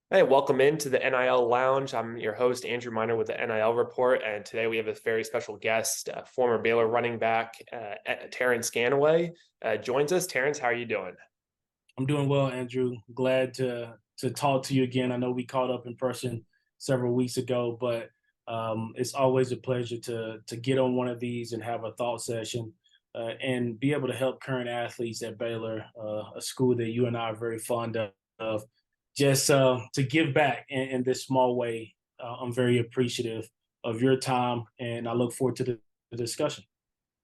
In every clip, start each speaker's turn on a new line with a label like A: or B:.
A: Hey, welcome into the NIL Lounge. I'm your host, Andrew Miner with the NIL Report. And today we have a very special guest, former Baylor running back, Terrance Ganaway, joins us. Terrance, how are you doing?
B: I'm doing well, Andrew. Glad to talk to you again. I know we caught up in person several weeks ago, but it's always a pleasure to get on one of these and have a thought session and be able to help current athletes at Baylor, a school that you and I are very fond of. Just to give back in this small way, I'm very appreciative of your time, and I look forward to the discussion.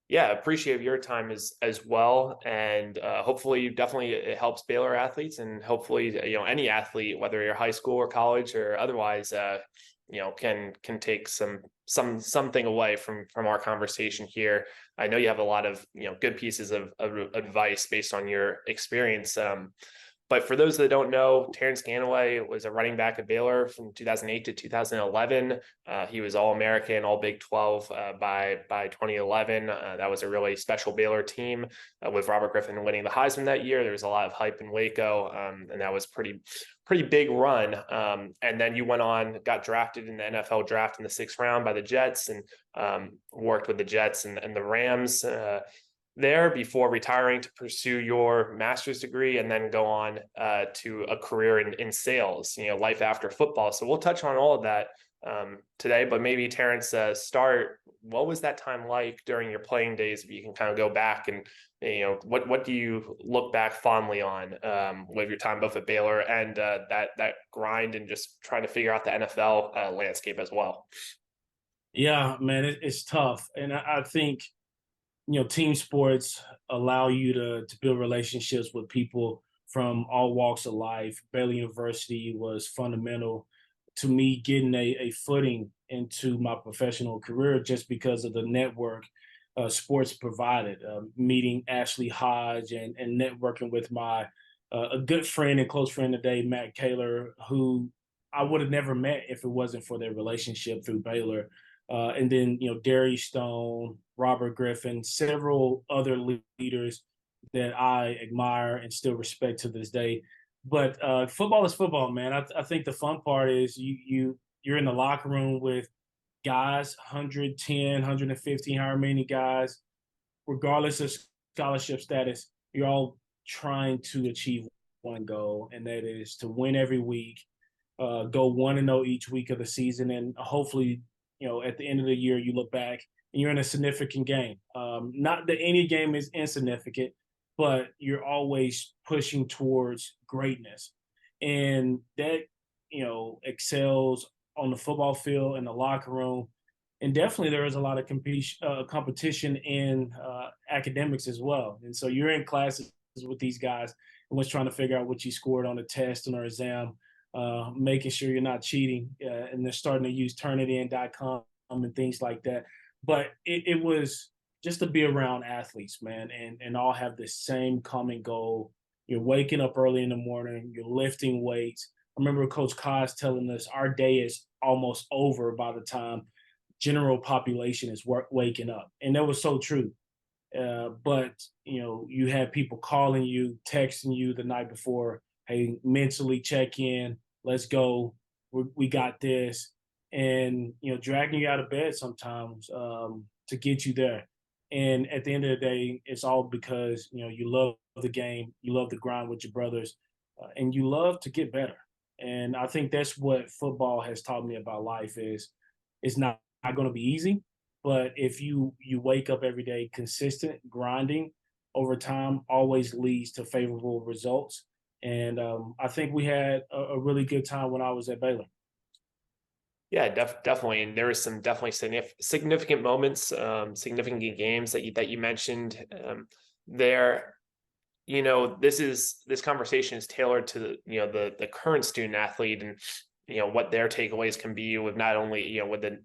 A: Yeah, appreciate your time as well, and hopefully, definitely it helps Baylor athletes, and hopefully, any athlete, whether you're high school or college or otherwise, can take something away from our conversation here. I know you have a lot of good pieces of advice based on your experience. But for those that don't know, Terrance Ganaway was a running back at Baylor from 2008 to 2011. He was All-American, All Big 12 by 2011. That was a really special Baylor team with Robert Griffin winning the Heisman that year. There was a lot of hype in Waco, and that was pretty big run. And then you went on, got drafted in the NFL draft in the sixth round by the Jets, and worked with the Jets and the Rams. There before retiring to pursue your master's degree and then go on to a career in sales, life after football. So we'll touch on all of that today, but maybe Terrance, start, what was that time like during your playing days? If you can kind of go back and, what do you look back fondly on with your time both at Baylor and that grind and just trying to figure out the NFL landscape as well?
B: Yeah, man, it's tough, and I think team sports allow you to build relationships with people from all walks of life. Baylor University was fundamental to me getting a footing into my professional career just because of the network sports provided. Meeting Ashley Hodge and networking with my a good friend and close friend today, Matt Kaler, who I would have never met if it wasn't for their relationship through Baylor. And then, Darius Stone, Robert Griffin, several other leaders that I admire and still respect to this day. But football is football, man. I think the fun part is you're in the locker room with guys, 110, 115, however many guys, regardless of scholarship status, you're all trying to achieve one goal, and that is to win every week, go 1-0 each week of the season, and hopefully, at the end of the year, you look back and you're in a significant game. Not that any game is insignificant, but you're always pushing towards greatness, and that excels on the football field in the locker room. And definitely, there is a lot of competition in academics as well. And so you're in classes with these guys and was trying to figure out what you scored on a test or exam, making sure you're not cheating. And they're starting to use Turnitin.com and things like that. But it was just to be around athletes, man, and all have the same common goal. You're waking up early in the morning, you're lifting weights. I remember Coach Kaz telling us our day is almost over by the time general population is waking up. And that was so true. But you had people calling you, texting you the night before, hey, mentally check in, let's go, we got this, and dragging you out of bed sometimes to get you there. And at the end of the day, it's all because you love the game, you love the grind with your brothers, and you love to get better. And I think that's what football has taught me about life is it's not going to be easy, but if you wake up every day consistent grinding over time always leads to favorable results. And I think we had a really good time when I was at Baylor.
A: Yeah, definitely. And there was some definitely significant moments, significant games that you mentioned there. This conversation is tailored to the current student athlete and what their takeaways can be with not only with the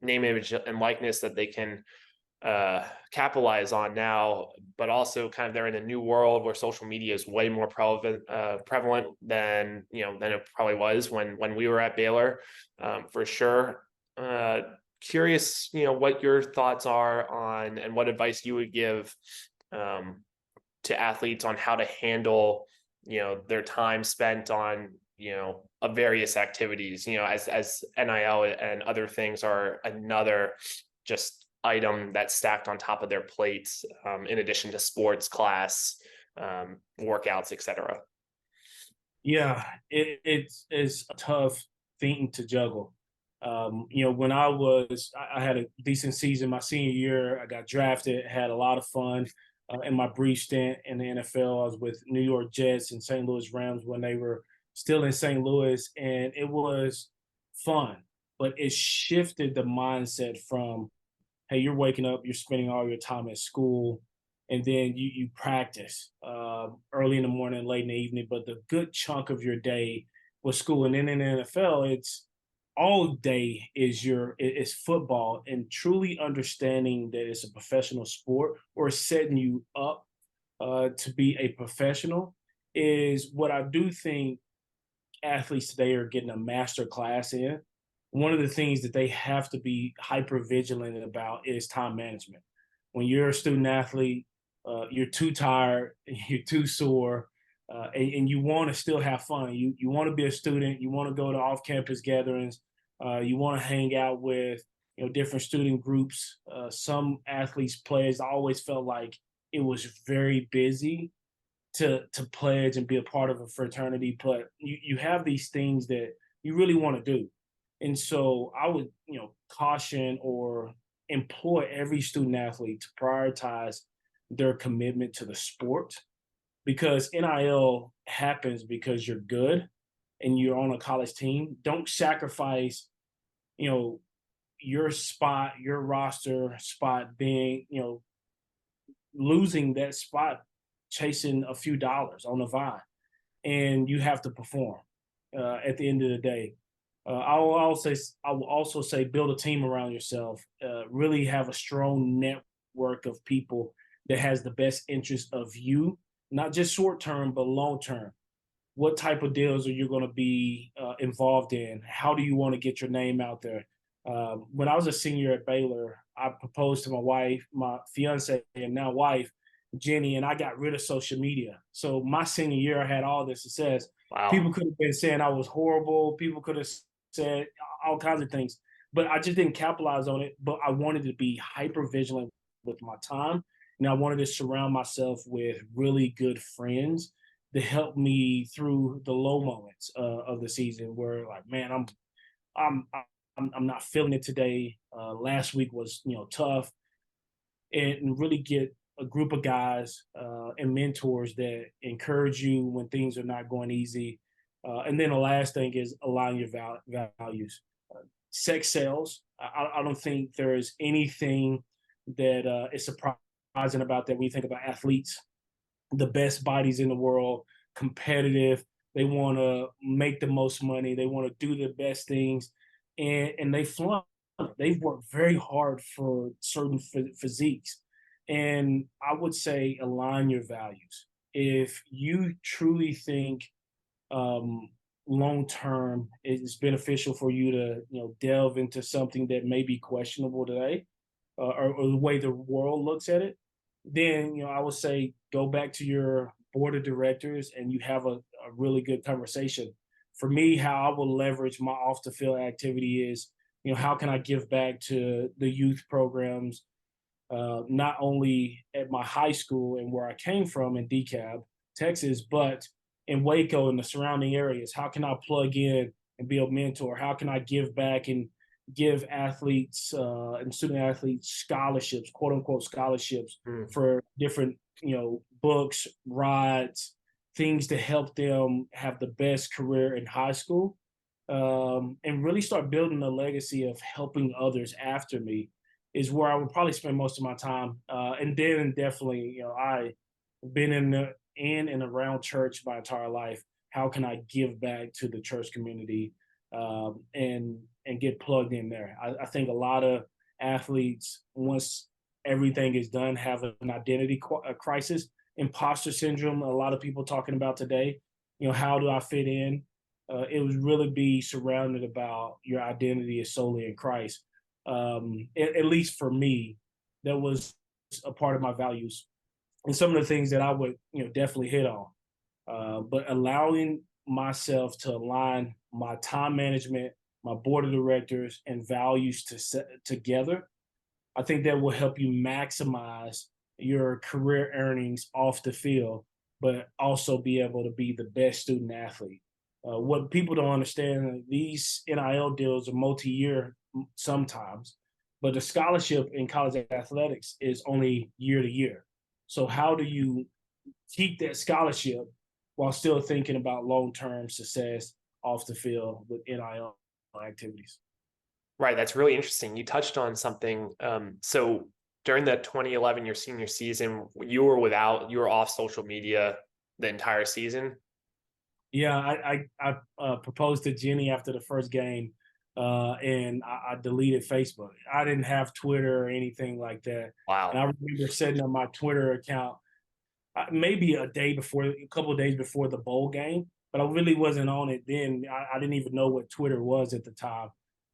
A: name, image, and likeness that they can capitalize on now, but also kind of they're in a new world where social media is way more prevalent than it probably was when we were at Baylor, for sure. Curious, what your thoughts are on and what advice you would give to athletes on how to handle their time spent on of various activities, as NIL and other things are another just item that's stacked on top of their plates, in addition to sports, class, workouts, etc.
B: Yeah, it's a tough thing to juggle. When I had a decent season my senior year. I got drafted, had a lot of fun in my brief stint in the NFL. I was with New York Jets and St. Louis Rams when they were still in St. Louis, and it was fun. But it shifted the mindset from, hey, you're waking up, you're spending all your time at school, and then you practice early in the morning, late in the evening. But the good chunk of your day was school, and then in the NFL, it's all day is football, and truly understanding that it's a professional sport or setting you up to be a professional is what I do think athletes today are getting a master class in. One of the things that they have to be hyper vigilant about is time management. When you're a student athlete, you're too tired, you're too sore, and you want to still have fun. You want to be a student. You want to go to off campus gatherings. You want to hang out with different student groups. Some athletes, players, I always felt like it was very busy to pledge and be a part of a fraternity, but you have these things that you really want to do. And so I would, caution or employ every student athlete to prioritize their commitment to the sport, because NIL happens because you're good and you're on a college team. Don't sacrifice, you know, your spot, your roster spot being, losing that spot chasing a few dollars on the vine, and you have to perform at the end of the day. I will also say build a team around yourself. Really have a strong network of people that has the best interest of you, not just short term but long term. What type of deals are you going to be involved in? How do you want to get your name out there? When I was a senior at Baylor, I proposed to my wife, my fiance and now wife, Jenny, and I got rid of social media. So my senior year, I had all the success.
A: Wow.
B: People could have been saying I was horrible. People could have said all kinds of things, but I just didn't capitalize on it. But I wanted to be hyper vigilant with my time, and I wanted to surround myself with really good friends to help me through the low moments of the season, where like, man, I'm I'm not feeling it today. Last week was tough, and really get a group of guys and mentors that encourage you when things are not going easy. And then the last thing is align your values. Sex sells. I don't think there is anything that is surprising about that when you think about athletes, the best bodies in the world, competitive. They want to make the most money. They want to do the best things, and they flaunt. They've worked very hard for certain physiques, and I would say align your values. If you truly think um, long term it's beneficial for you to delve into something that may be questionable today, or the way the world looks at it, then I would say go back to your board of directors and you have a really good conversation. For me, how I will leverage my off the field activity is, how can I give back to the youth programs, not only at my high school and where I came from in DeKalb, Texas, but in Waco and the surrounding areas. How can I plug in and be a mentor? How can I give back and give athletes and student athletes scholarships, quote unquote scholarships,
A: Mm.
B: for different, books, rides, things to help them have the best career in high school, and really start building a legacy of helping others after me is where I would probably spend most of my time. And then definitely, I been in and around church my entire life. How can I give back to the church community, and get plugged in there? I think a lot of athletes, once everything is done, have an identity crisis, imposter syndrome. A lot of people talking about today. How do I fit in? It would really be surrounded about your identity is solely in Christ. At least for me, that was a part of my values and some of the things that I would, definitely hit on. But allowing myself to align my time management, my board of directors, and values to set together. I think that will help you maximize your career earnings off the field, but also be able to be the best student athlete. What people don't understand, these NIL deals are multi-year sometimes, but the scholarship in college athletics is only year to year. So how do you keep that scholarship while still thinking about long-term success off the field with NIL activities?
A: Right. That's really interesting. You touched on something. So during the 2011, your senior season, you were off social media the entire season.
B: Yeah, I proposed to Jenny after the first game, and I deleted Facebook. I didn't have Twitter or anything like that. And I
A: Wow.
B: remember setting up my Twitter account maybe a couple of days before the bowl game, but I really wasn't on it then. I didn't even know what Twitter was at the time.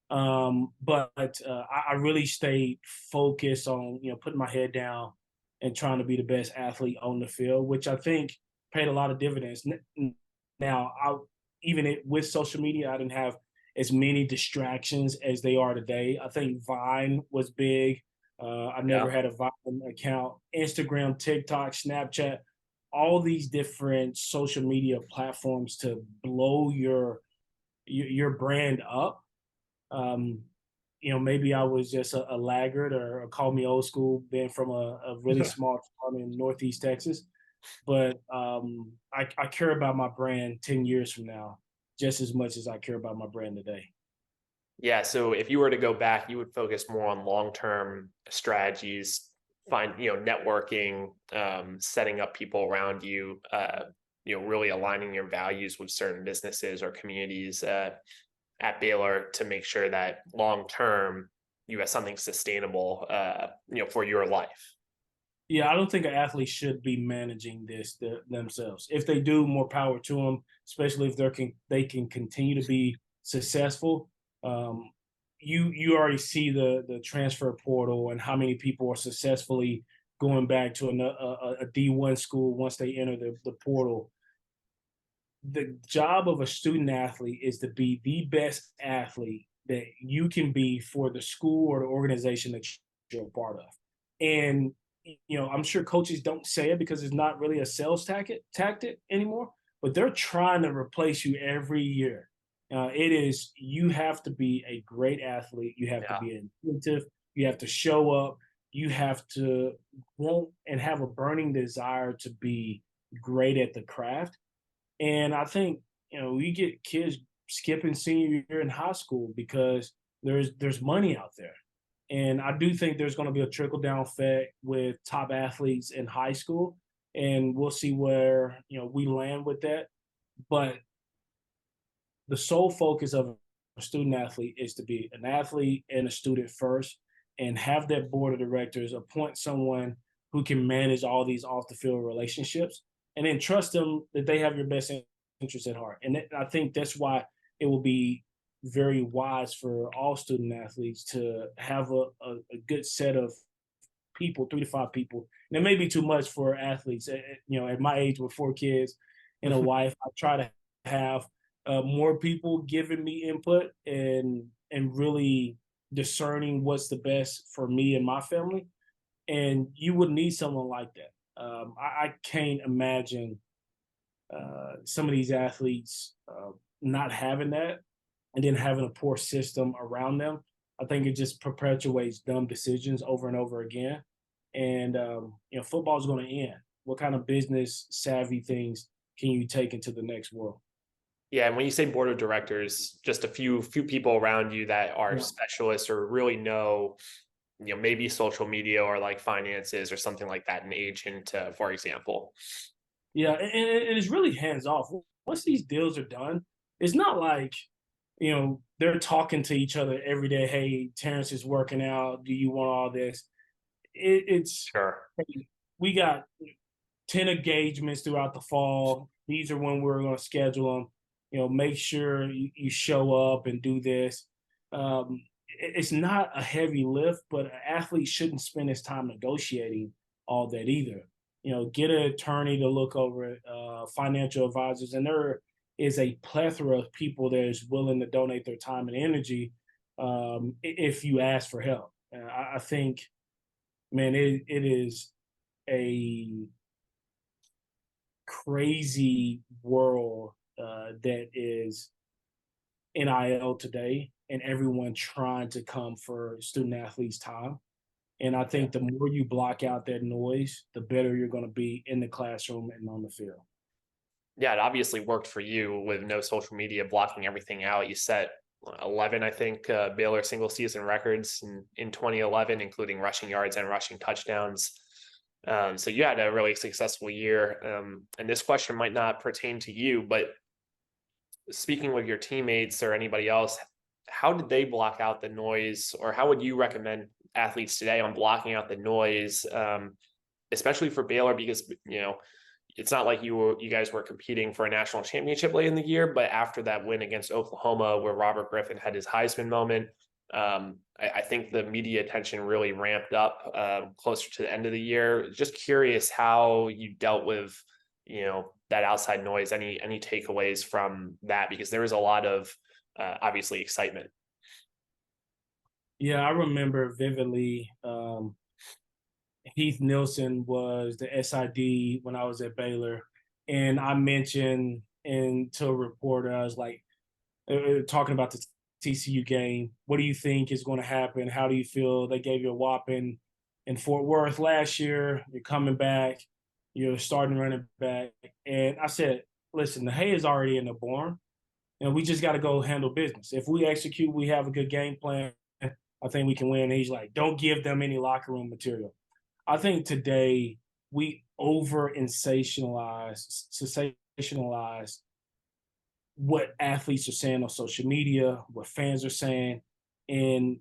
B: But I really stayed focused on putting my head down and trying to be the best athlete on the field, which I think paid a lot of dividends. Now, with social media, I didn't have as many distractions as they are today. I think Vine was big. I never
A: Yeah.
B: had a Vine account. Instagram, TikTok, Snapchat, all these different social media platforms to blow your brand up. Um, Maybe I was just a laggard, or call me old school, being from a really small town in Northeast Texas. But I care about my brand 10 years from now just as much as I care about my brand today.
A: Yeah. So if you were to go back, you would focus more on long-term strategies, networking, setting up people around you, really aligning your values with certain businesses or communities at Baylor to make sure that long-term you have something sustainable, for your life.
B: Yeah, I don't think an athlete should be managing this themselves. If they do, more power to them, especially if they can continue to be successful. Um, you already see the transfer portal and how many people are successfully going back to a D1 school once they enter the portal. The job of a student athlete is to be the best athlete that you can be for the school or the organization that you're a part of. And I'm sure coaches don't say it because it's not really a sales tactic anymore, but they're trying to replace you every year. It is you have to be a great athlete. You have to
A: Yeah.
B: be intuitive. You have to show up. You have to want and have a burning desire to be great at the craft. And I think, we get kids skipping senior year in high school because there's money out there. And I do think there's going to be a trickle down effect with top athletes in high school. And we'll see where, we land with that. But the sole focus of a student athlete is to be an athlete and a student first, and have that board of directors appoint someone who can manage all these off the field relationships, and then trust them that they have your best interest at heart. And I think that's why it will be very wise for all student athletes to have a good set of people, 3 to 5 people. And it may be too much for athletes. At my age with 4 kids and a wife, I try to have more people giving me input and really discerning what's the best for me and my family. And you would need someone like that. I can't imagine some of these athletes not having that and then having a poor system around them. I think it just perpetuates dumb decisions over and over again. And football is going to end. What kind of business savvy things can you take into the next world?
A: Yeah, and when you say board of directors, just a few people around you that are
B: Yeah.
A: specialists or really know, maybe social media or like finances or something like that, an agent, for example.
B: Yeah, and it's really hands off. Once these deals are done, it's not like they're talking to each other every day. Hey, Terrance is working out. Do you want all this? It's
A: Sure.
B: hey, we got 10 engagements throughout the fall. These are when we're going to schedule them. Make sure you show up and do this. It's not a heavy lift, but an athlete shouldn't spend his time negotiating all that either. Get an attorney to look over it, financial advisors, and there are is a plethora of people that is willing to donate their time and energy if you ask for help. I think, man, it is a crazy world that is NIL today, and everyone trying to come for student athletes' time. And I
A: Yeah.
B: think the more you block out that noise, the better you're going to be in the classroom and on the field.
A: Yeah, it obviously worked for you with no social media blocking everything out. You set 11, I think, Baylor single season records in 2011, including rushing yards and rushing touchdowns. So you had a really successful year. And this question might not pertain to you, but speaking with your teammates or anybody else, how did they block out the noise, or how would you recommend athletes today on blocking out the noise, especially for Baylor? Because it's not like you guys were competing for a national championship late in the year, but after that win against Oklahoma, where Robert Griffin had his Heisman moment, I think the media attention really ramped up closer to the end of the year. Just curious how you dealt with that outside noise. Any takeaways from that? Because there was a lot of obviously excitement.
B: Yeah, I remember vividly. Heath Nielsen was the SID when I was at Baylor, and I mentioned to a reporter, I was like, talking about the TCU game. What do you think is going to happen? How do you feel? They gave you a whopping in Fort Worth last year. You're coming back. You're starting running back. And I said, listen, the hay is already in the barn, and we just got to go handle business. If we execute, we have a good game plan, I think we can win. And he's like, don't give them any locker room material. I think today we over sensationalize what athletes are saying on social media, what fans are saying, and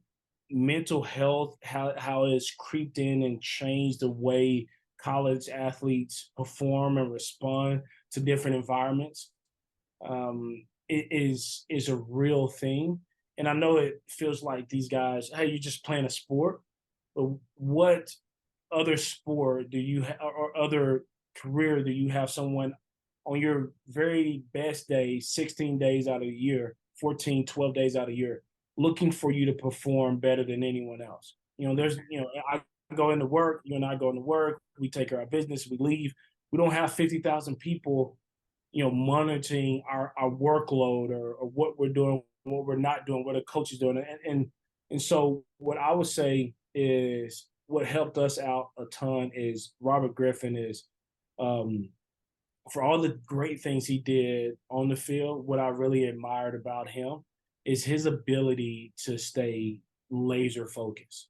B: mental health, how it's creeped in and changed the way college athletes perform and respond to different environments. It is a real thing. And I know it feels like these guys, hey, you're just playing a sport, but what other sport do you or other career do you have someone on your very best day, 16 days out of the year, 14, 12 days out of the year, looking for you to perform better than anyone else? I go into work, you and I go into work, we take care of our business, we leave. We don't have 50,000 people, monitoring our workload or what we're doing, what we're not doing, what the coach is doing. And so what I would say is what helped us out a ton is Robert Griffin is um, for all the great things he did on the field, what I really admired about him is his ability to stay laser focused.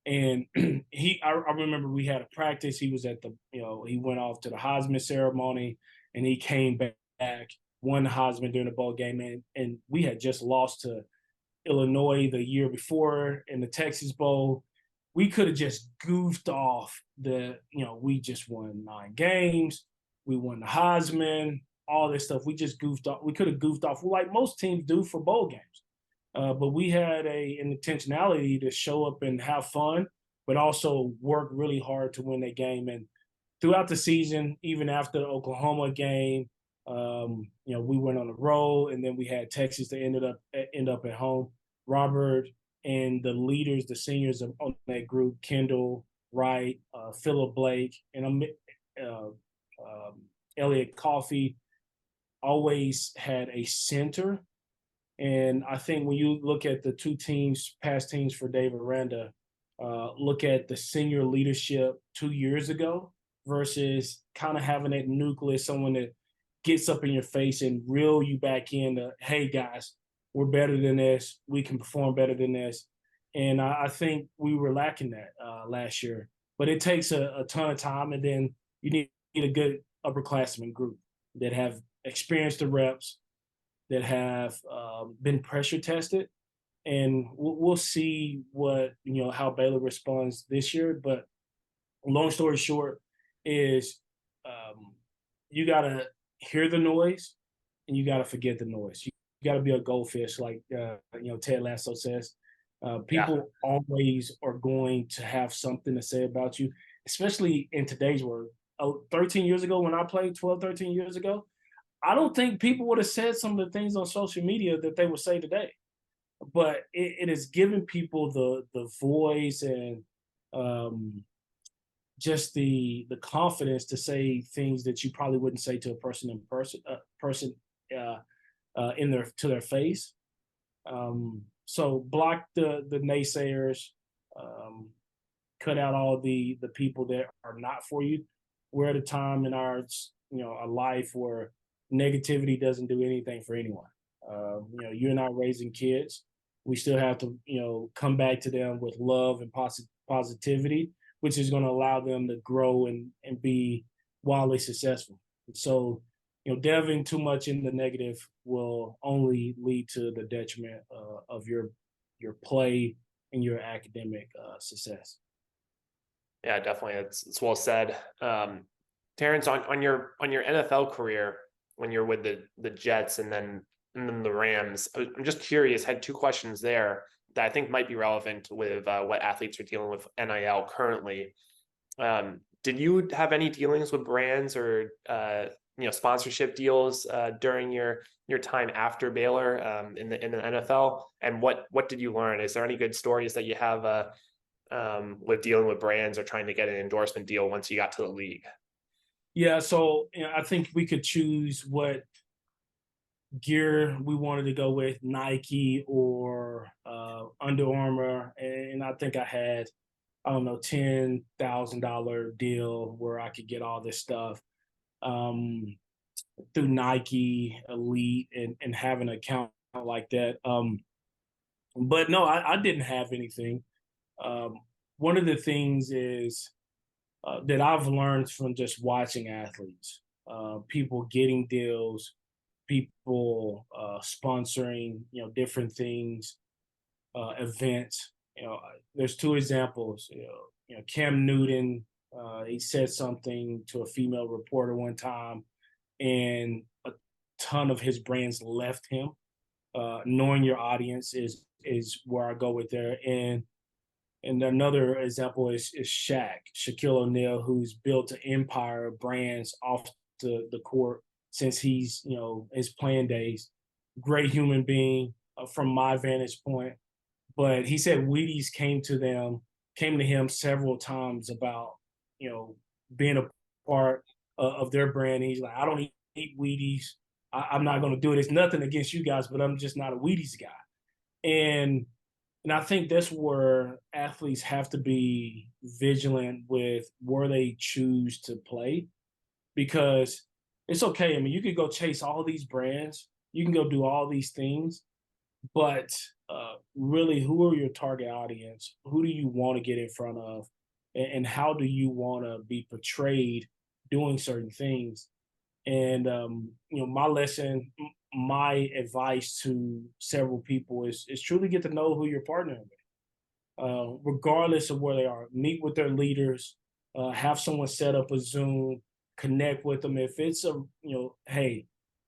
B: And I remember we had a practice. He was at he went off to the Heisman ceremony and he came back, won the Heisman during the bowl game. And we had just lost to Illinois the year before in the Texas Bowl. We could have just goofed off we just won 9 games. We won the Heisman, all this stuff. We just goofed off. We could have goofed off like most teams do for bowl games. But we had an intentionality to show up and have fun, but also work really hard to win that game. And throughout the season, even after the Oklahoma game, we went on the road, and then we had Texas that end up at home. Robert and the leaders, the seniors on that group, Kendall, Wright, Philip Blake, and Elliot Coffey, always had a center. And I think when you look at the two teams, past teams for Dave Aranda, look at the senior leadership 2 years ago versus kind of having that nucleus, someone that gets up in your face and reel you back into, hey, guys, we're better than this. We can perform better than this. And I think we were lacking that last year. But it takes a ton of time, and then you need a good upperclassmen group that have experienced the reps, that have been pressure tested, and we'll see how Baylor responds this year. But long story short is you got to hear the noise and you got to forget the noise. You got to be a goldfish, like Ted Lasso says.
A: Yeah.
B: People always are going to have something to say about you, especially in today's world. 13 years ago when I played, 12, 13 years ago, I don't think people would have said some of the things on social media that they would say today. But it has given people the voice and um, just the confidence to say things that you probably wouldn't say to a person uh, in their to their face. So block the naysayers, um, cut out all the people that are not for you. We're at a time in our our life where negativity doesn't do anything for anyone. You and I raising kids, we still have to come back to them with love and positivity, which is going to allow them to grow and be wildly successful. So delving too much in the negative will only lead to the detriment of your play and your academic success.
A: Yeah, definitely. It's well said. Terrance, on your NFL career, when you're with the Jets and then the Rams, I'm just curious. Had two questions there that I think might be relevant with what athletes are dealing with NIL currently. Did you have any dealings with brands or sponsorship deals during your time after Baylor in the NFL? And what did you learn? Is there any good stories that you have with dealing with brands or trying to get an endorsement deal once you got to the league?
B: Yeah, so I think we could choose what gear we wanted to go with, Nike or Under Armour, and I think I had I don't know $10,000 deal where I could get all this stuff um, through Nike Elite and have an account like that. But no, I didn't have anything. Um, One of the things is that I've learned from just watching athletes, people getting deals, people sponsoring, different things, events. There's two examples. Cam Newton, he said something to a female reporter one time, and a ton of his brands left him. Knowing your audience is where I go with there, and another example is Shaquille O'Neal, who's built an empire of brands off the court since he's, his playing days. Great human being from my vantage point. But he said Wheaties came to him several times about, being a part of their brand. And he's like, I don't eat Wheaties. I'm not going to do it. It's nothing against you guys, but I'm just not a Wheaties guy. And and I think that's where athletes have to be vigilant with where they choose to play because it's okay. I mean, you could go chase all these brands, you can go do all these things, but really, who are your target audience? Who do you want to get in front of? And how do you want to be portrayed doing certain things? And my lesson, my advice to several people is truly get to know who you're partnering with, regardless of where they are. Meet with their leaders, have someone set up a Zoom, connect with them. If it's hey,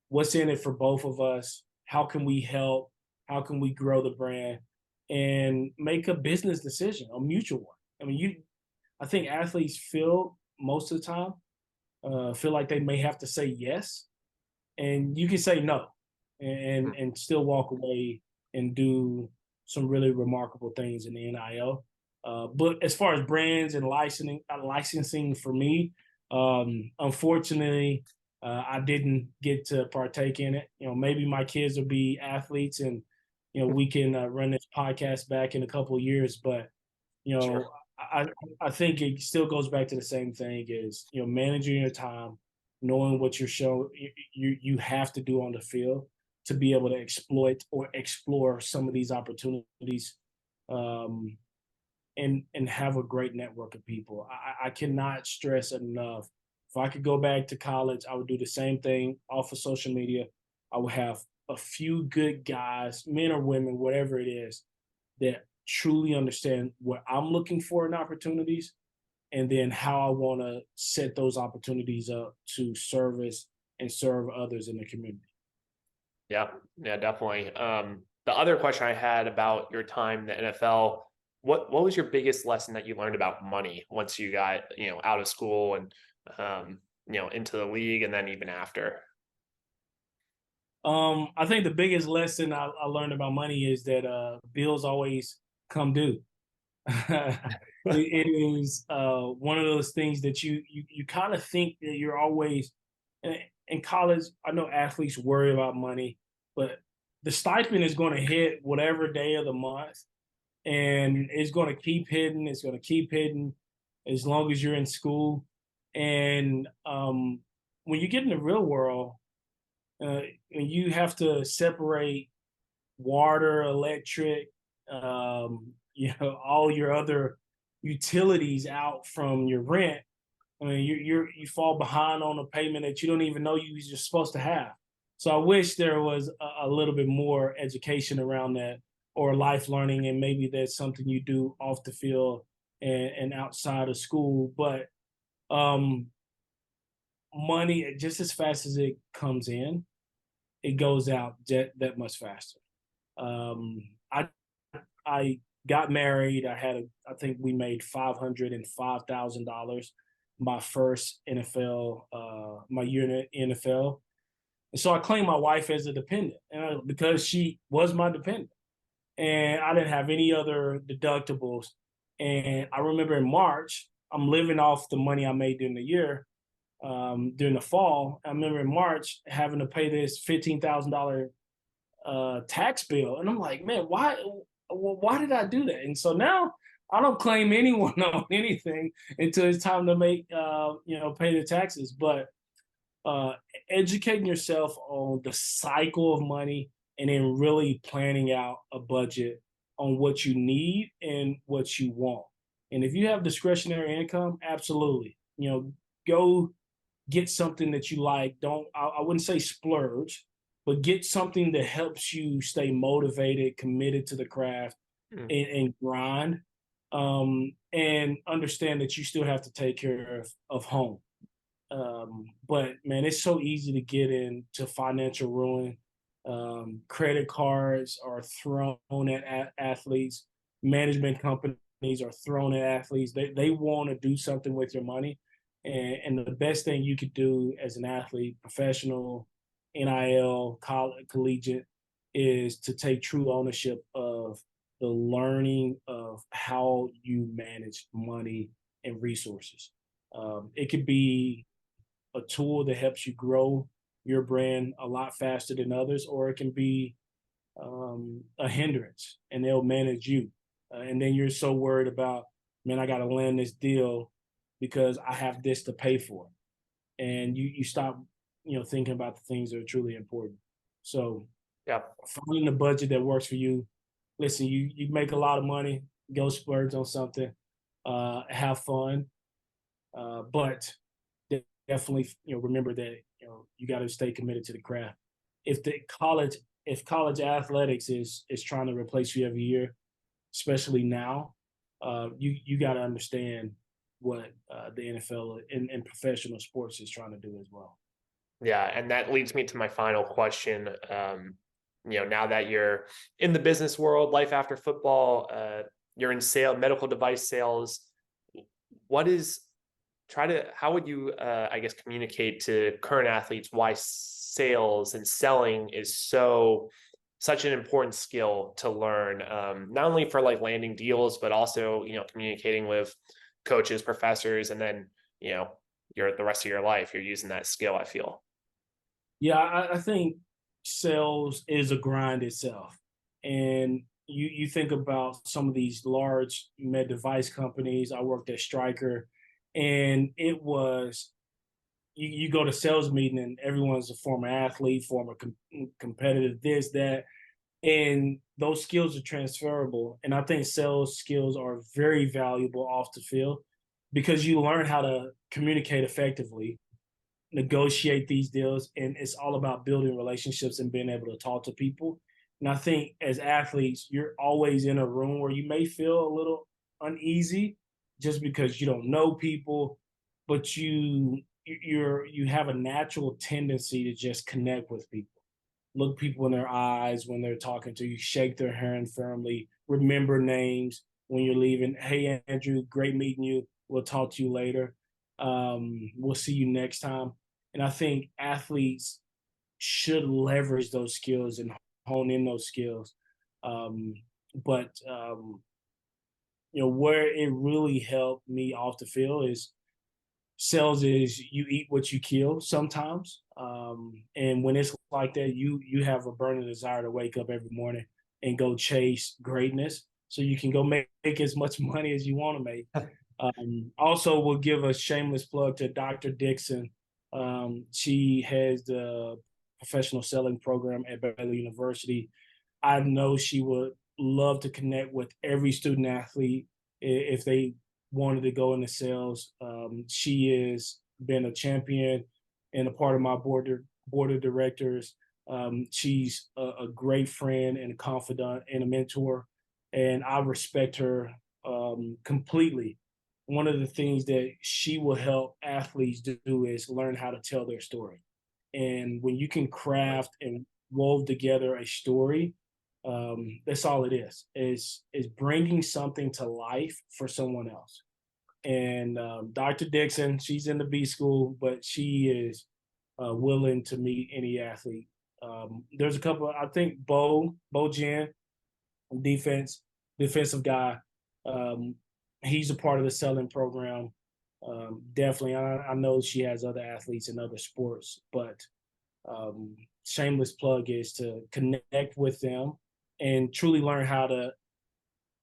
B: what's in it for both of us? How can we help? How can we grow the brand? And make a business decision, a mutual one. I mean, I think athletes feel most of the time feel like they may have to say yes, and you can say no, and still walk away and do some really remarkable things in the NIL. But as far as brands and licensing for me, unfortunately, I didn't get to partake in it. Maybe my kids will be athletes, and we can run this podcast back in a couple of years. But you
A: Sure.
B: know, I think it still goes back to the same thing: is managing your time, knowing what you're show you have to do on the field to be able to exploit or explore some of these opportunities, um, and have a great network of people. I cannot stress enough. If I could go back to college, I would do the same thing off of social media. I would have a few good guys, men or women, whatever it is, that truly understand what I'm looking for in opportunities and then how I want to set those opportunities up to service and serve others in the community.
A: Yeah, yeah, definitely. The other question I had about your time in the NFL, what was your biggest lesson that you learned about money once you got, out of school and into the league and then even after?
B: I think the biggest lesson I learned about money is that bills always come due. It is one of those things that you kind of think that you're always in college. I know athletes worry about money, but the stipend is going to hit whatever day of the month, and it's going to keep hitting. It's going to keep hitting as long as you're in school. And when you get in the real world, and you have to separate water, electric, all your other utilities out from your rent. I mean, you fall behind on a payment that you don't even know you're supposed to have. So I wish there was a little bit more education around that, or life learning, and maybe that's something you do off the field and outside of school. But um, money, just as fast as it comes in, it goes out that much faster. Um, I I got married. I think we made $505,000 my first NFL, my year in NFL. And so I claimed my wife as a dependent, because she was my dependent, and I didn't have any other deductibles. And I remember in March, I'm living off the money I made during the year, during the fall. I remember in March having to pay this $15,000 tax bill, and I'm like, man, why did I do that? And so now I don't claim anyone on anything until it's time to make pay the taxes. But uh, educating yourself on the cycle of money, and then really planning out a budget on what you need and what you want. And if you have discretionary income, absolutely, go get something that you like. Don't I wouldn't say splurge, but get something that helps you stay motivated, committed to the craft,
A: Mm.
B: and grind. And understand that you still have to take care of home. But man, it's so easy to get into financial ruin. Credit cards are thrown at athletes. Management companies are thrown at athletes. They want to do something with your money, and the best thing you could do as an athlete, professional, NIL, college, collegiate, is to take true ownership of the learning of how you manage money and resources. It could be a tool that helps you grow your brand a lot faster than others, or it can be a hindrance, and they'll manage you. And then you're so worried about, man, I got to land this deal because I have this to pay for, and you stop, thinking about the things that are truly important. So
A: Yeah.
B: finding a budget that works for you. Listen, you make a lot of money, go splurge on something, have fun, but definitely, remember that you got to stay committed to the craft. If the college if college athletics is trying to replace you every year, especially now, you got to understand what the NFL and professional sports is trying to do as well.
A: Yeah, and that leads me to my final question. Now that you're in the business world, life after football, you're in medical device sales. What is how would you, I guess, communicate to current athletes why sales and selling is such an important skill to learn, not only for like landing deals, but also, communicating with coaches, professors, and then, you're the rest of your life, you're using that skill, I feel.
B: Yeah, I think sales is a grind itself. And you think about some of these large med device companies. I worked at Stryker, and it was you go to sales meeting, and everyone's a former athlete, former competitive, this, that, and those skills are transferable. And I think sales skills are very valuable off the field, because you learn how to communicate effectively, negotiate these deals, and it's all about building relationships and being able to talk to people. And I think as athletes, you're always in a room where you may feel a little uneasy just because you don't know people, but you have a natural tendency to just connect with people, look people in their eyes when they're talking to you, shake their hand firmly, remember names when you're leaving. Hey, Andrew, great meeting you. We'll talk to you later. We'll see you next time. And I think athletes should leverage those skills and hone in those skills. Um, but where it really helped me off the field is sales is you eat what you kill sometimes. And when it's like that, you have a burning desire to wake up every morning and go chase greatness so you can go make as much money as you want to make. Also, we'll give a shameless plug to Dr. Dixon. She has the professional selling program at Baylor University. I know she would love to connect with every student athlete if they wanted to go into sales. She has been a champion and a part of my board of directors. She's a great friend and a confidant and a mentor, and I respect her completely. One of the things that she will help athletes do is learn how to tell their story. And when you can craft and wove together a story, that's all it is bringing something to life for someone else. And Dr. Dixon, she's in the B school, but she is willing to meet any athlete. There's a couple. I think Bo Jen, defensive guy. Um, he's a part of the selling program. Definitely, I know she has other athletes in other sports, but um, shameless plug is to connect with them and truly learn how to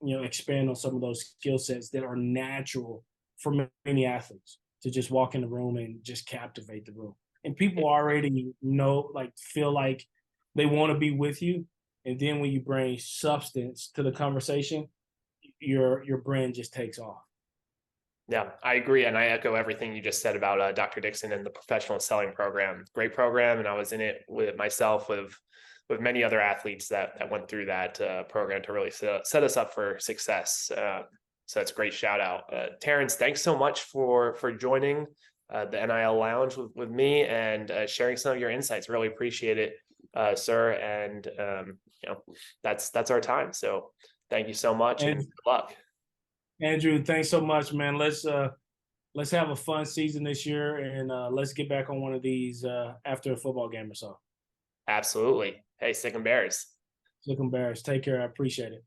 B: expand on some of those skill sets that are natural for many athletes to just walk in the room and just captivate the room. And people already know, like, feel like they want to be with you. And then when you bring substance to the conversation, your brand just takes off.
A: Yeah, I agree. And I echo everything you just said about Dr. Dixon and the professional selling program. Great program. And I was in it with myself, with many other athletes that went through that program to really set us up for success. So that's a great shout out. Terrance, thanks so much for joining the NIL Lounge with me and sharing some of your insights. Really appreciate it, sir. And that's our time. So thank you so much and
B: And
A: good luck.
B: Andrew, thanks so much, man. Let's have a fun season this year, and let's get back on one of these after a football game or so.
A: Absolutely. Hey, Sick and Bears.
B: Look embarrassed. Take care. I appreciate it.